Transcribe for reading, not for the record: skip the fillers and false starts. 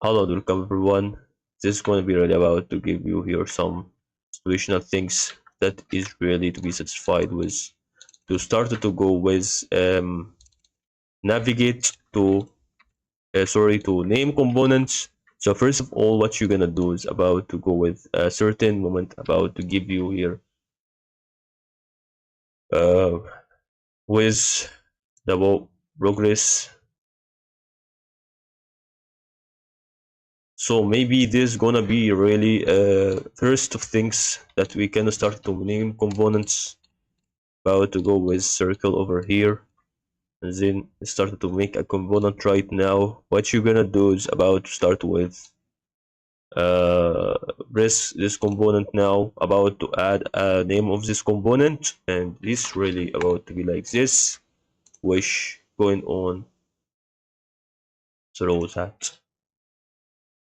Hello, welcome everyone. This is going to be really about to give you here some solutional things that is really to be satisfied with. To start to go with navigate to to name components. So first of all, what you're gonna do is about to go with a certain moment about to give you here uh, with the progress. So maybe this gonna be really first of things that we can start to name components. About to go with circle over here, and then start to make a component right now. What you're gonna do is about to start with uh press this component now, about to add a name of this component, and this really about to be like this, which going on through that.